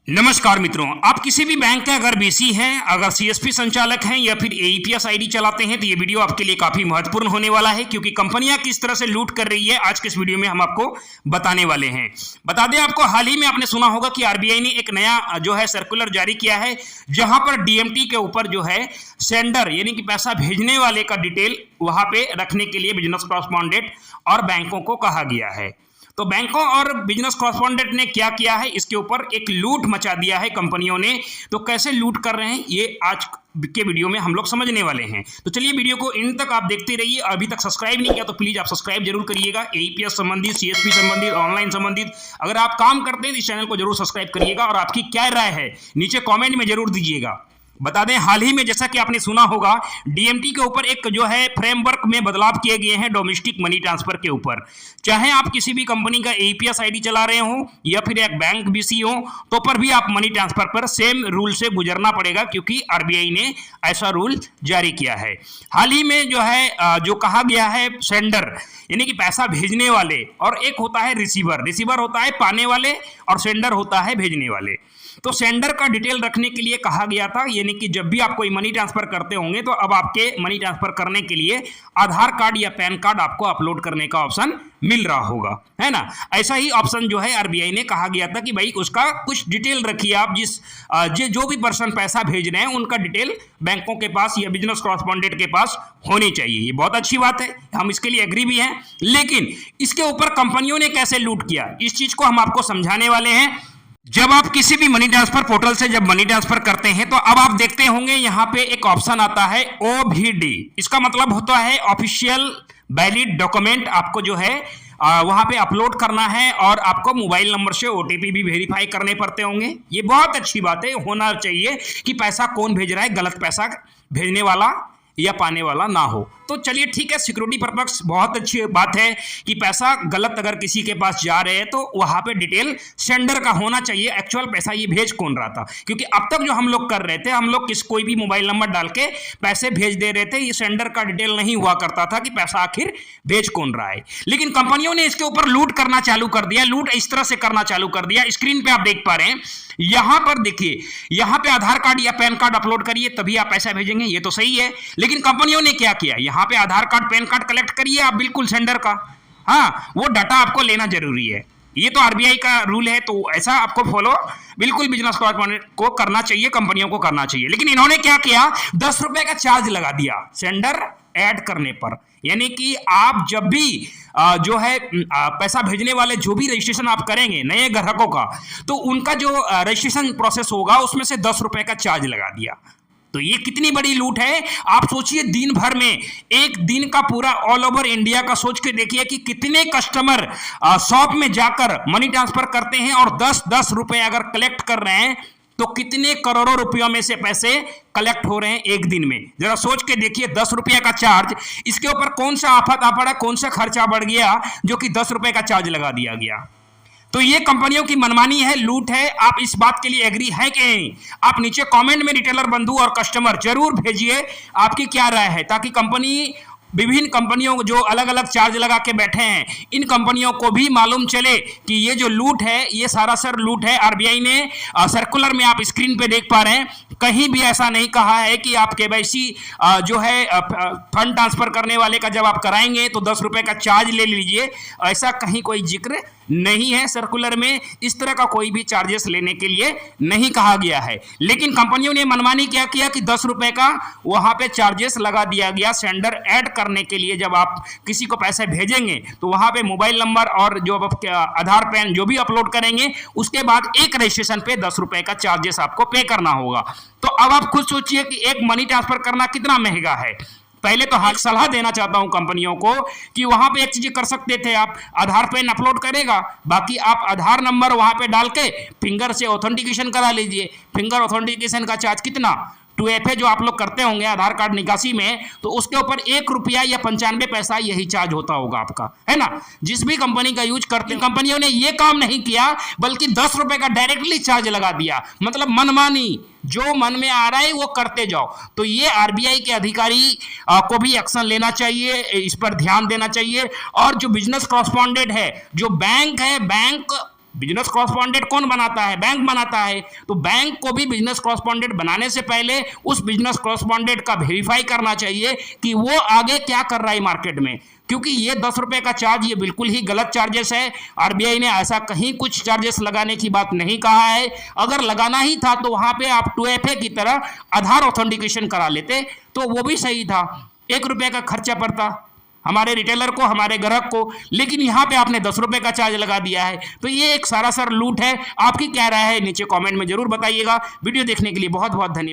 नमस्कार मित्रों, आप किसी भी बैंक के अगर बीसी हैं, अगर सीएसपी संचालक हैं या फिर एईपीएस आईडी चलाते हैं तो ये वीडियो आपके लिए काफी महत्वपूर्ण होने वाला है क्योंकि कंपनियां किस तरह से लूट कर रही है आज के इस वीडियो में हम आपको बताने वाले हैं। बता दें आपको, हाल ही में आपने सुना होगा कि आरबीआई ने एक नया जो है सर्कुलर जारी किया है जहां पर डीएमटी के ऊपर जो है सेंडर यानी कि पैसा भेजने वाले का डिटेल वहां पे रखने के लिए बिजनेस कॉरेस्पॉन्डेंट और बैंकों को कहा गया है। तो बैंकों और बिजनेस कॉरेस्पॉन्डेंट ने क्या किया है, इसके ऊपर एक लूट मचा दिया है कंपनियों ने। तो कैसे लूट कर रहे हैं ये आज के वीडियो में हम लोग समझने वाले हैं। तो चलिए वीडियो को इन तक आप देखते रहिए। अभी तक सब्सक्राइब नहीं किया तो प्लीज आप सब्सक्राइब जरूर करिएगा। एईपीएस संबंधित, सीएसपी संबंधित, ऑनलाइन संबंधित अगर आप काम करते हैं तो इस चैनल को जरूर सब्सक्राइब करिएगा और आपकी क्या राय है नीचे कॉमेंट में जरूर दीजिएगा। बता दें, हाल ही में जैसा कि आपने सुना होगा डीएमटी के ऊपर एक जो है फ्रेमवर्क में बदलाव किए गए हैं डोमेस्टिक मनी ट्रांसफर के ऊपर। चाहे आप किसी भी कंपनी का एईपीएस आईडी चला रहे हो या फिर एक बैंक बीसी हो तो पर भी आप मनी ट्रांसफर पर सेम रूल से गुजरना पड़ेगा क्योंकि आरबीआई ने ऐसा रूल जारी किया है। हाल ही में जो है जो कहा गया है सेंडर यानी कि पैसा भेजने वाले, और एक होता है रिसीवर। रिसीवर होता है पाने वाले और सेंडर होता है भेजने वाले। तो सेंडर का डिटेल रखने के लिए कहा गया था, यानी कि जब भी आप कोई मनी ट्रांसफर करते होंगे तो अब आपके मनी ट्रांसफर करने के लिए आधार कार्ड या पैन कार्ड आपको अपलोड करने का ऑप्शन मिल रहा होगा, है ना। ऐसा ही ऑप्शन जो है आरबीआई ने कहा गया था कि भाई उसका कुछ डिटेल रखिए आप, जो भी पर्सन पैसा भेज रहे हैं उनका डिटेल बैंकों के पास या बिजनेस कॉरेस्पॉन्डेंट के पास होनी चाहिए। ये बहुत अच्छी बात है, हम इसके लिए एग्री भी हैं। लेकिन इसके ऊपर कंपनियों ने कैसे लूट किया इस चीज को हम आपको समझाने वाले हैं। जब आप किसी भी मनी ट्रांसफर पोर्टल से जब मनी ट्रांसफर करते हैं तो अब आप देखते होंगे यहाँ पे एक ऑप्शन आता है ओवीडी। इसका मतलब होता है ऑफिशियल वैलिड डॉक्यूमेंट। आपको जो है वहां पे अपलोड करना है और आपको मोबाइल नंबर से ओटीपी भी वेरीफाई करने पड़ते होंगे। ये बहुत अच्छी बात है, होना चाहिए कि पैसा कौन भेज रहा है, गलत पैसा भेजने वाला या पाने वाला ना हो। तो चलिए ठीक है, सिक्योरिटी पर्पस बहुत अच्छी बात है कि पैसा गलत अगर किसी के पास जा रहे हैं तो वहां पे डिटेल सेंडर का होना चाहिए, एक्चुअल पैसा ये भेज कौन रहा था। क्योंकि अब तक जो हम लोग कर रहे थे, हम लोग कोई भी मोबाइल नंबर डाल के पैसे भेज दे रहे थे, ये सेंडर का डिटेल नहीं हुआ करता था कि पैसा आखिर भेज कौन रहा है। लेकिन कंपनियों ने इसके ऊपर लूट करना चालू कर दिया। लूट इस तरह से करना चालू कर दिया, स्क्रीन पे आप देख पा रहे हैं। यहां पर देखिए, यहां पे आधार कार्ड या पैन कार्ड अपलोड करिए तभी आप पैसा भेजेंगे, ये तो सही है। लेकिन कंपनियों ने क्या किया, यहां पे आधार कार्ड पैन कार्ड कलेक्ट करिए आप बिल्कुल सेंडर का, हाँ वो डाटा आपको लेना जरूरी है। ये तो आरबीआई का रूल है, तो ऐसा आपको फॉलो बिल्कुल बिजनेस कॉरेस्पॉन्डेंट को करना चाहिए, कंपनियों को करना चाहिए। लेकिन इन्होंने क्या किया, 10 रुपए का चार्ज लगा दिया सेंडर ऐड करने पर। यानी कि आप जब भी जो है पैसा भेजने वाले जो भी रजिस्ट्रेशन आप करेंगे नए ग्राहकों का, तो उनका जो रजिस्ट्रेशन प्रोसेस होगा उसमें से 10 रुपए का चार्ज लगा दिया। तो ये कितनी बड़ी लूट है। आप सोचिए, दिन भर में एक दिन का पूरा ऑल ओवर इंडिया का सोच के देखिए कि कितने कस्टमर शॉप में जाकर मनी ट्रांसफर करते हैं और 10-10 रुपए अगर कलेक्ट कर रहे हैं तो कितने करोड़ों रुपयों में से पैसे कलेक्ट हो रहे हैं एक दिन में। जरा सोच के देखिए, 10 रुपये का चार्ज, इसके ऊपर कौन सा आफत आ पड़ा, कौन सा खर्चा बढ़ गया जो कि 10 रुपये का चार्ज लगा दिया गया। तो ये कंपनियों की मनमानी है, लूट है। आप इस बात के लिए एग्री है कि नहीं? आप नीचे कमेंट में रिटेलर बंधु और कस्टमर जरूर भेजिए आपकी क्या राय है, ताकि कंपनी, विभिन्न कंपनियों जो अलग अलग चार्ज लगा के बैठे हैं, इन कंपनियों को भी मालूम चले कि ये जो लूट है ये सरासर लूट है। आरबीआई ने सर्कुलर में आप स्क्रीन पे देख पा रहे हैं, कहीं भी ऐसा नहीं कहा है कि आप केवाईसी जो है फंड ट्रांसफर करने वाले का जब आप कराएंगे तो 10 रुपए का चार्ज ले लीजिए, ऐसा कहीं कोई जिक्र नहीं है। सर्कुलर में इस तरह का कोई भी चार्जेस लेने के लिए नहीं कहा गया है। लेकिन कंपनियों ने मनमानी क्या किया कि 10 रुपए का वहां पे चार्जेस लगा दिया गया सेंडर ऐड करने के लिए। जब आप किसी को पैसे भेजेंगे तो वहां पे मोबाइल नंबर और जो आधार पैन जो भी अपलोड करेंगे उसके बाद एक रजिस्ट्रेशन पे 10 रुपए का चार्जेस आपको पे करना होगा। तो अब आप खुद सोचिए कि एक मनी ट्रांसफर करना कितना महंगा है। पहले तो हाल सलाह देना चाहता हूं कंपनियों को कि वहां पे एक चीज कर सकते थे, आप आधार पैन अपलोड करेगा, बाकी आप आधार नंबर वहां पे डाल के फिंगर से ऑथेंटिकेशन करा लीजिए। फिंगर ऑथेंटिकेशन का चार्ज कितना, 2FA जो आप लोग करते होंगे आधार कार्ड निकासी में, तो उसके ऊपर 1 रुपया या 95 पैसा यही चार्ज होता होगा आपका, है ना। जिस भी कंपनी का यूज करते हैं, कंपनियों ने ये काम नहीं किया बल्कि 10 रुपए का डायरेक्टली चार्ज लगा दिया। मतलब मनमानी, जो मन में आ रहा है वो करते जाओ। तो ये आरबीआई के अधिकारी को भी एक्शन लेना चाहिए, इस पर ध्यान देना चाहिए। और जो बिजनेस कॉरेस्पॉन्डेंट है, जो बैंक है, बैंक बिजनेस कॉरेस्पॉन्डेंट कौन बनाता है? बैंक बनाता है। तो बैंक को भी बिजनेस कॉरेस्पॉन्डेंट बनाने से पहले उस बिजनेस कॉरेस्पॉन्डेंट का वेरीफाई करना चाहिए कि वो आगे क्या कर रहा है मार्केट में, क्योंकि ये 10 रुपए का चार्ज ये बिल्कुल ही गलत चार्जेस है। आरबीआई ने ऐसा कहीं कुछ चार्जेस लगाने की बात नहीं कहा है। अगर लगाना ही था तो वहां पे आप 2FA की तरह आधार ऑथेंटिकेशन करा लेते तो वो भी सही था, 1 रुपए का खर्चा पड़ता हमारे रिटेलर को, हमारे ग्राहक को, लेकिन यहाँ पे आपने 10 रुपए का चार्ज लगा दिया है। तो ये एक सरासर लूट है। आपकी क्या राय है नीचे कमेंट में जरूर बताइएगा। वीडियो देखने के लिए बहुत बहुत धन्यवाद।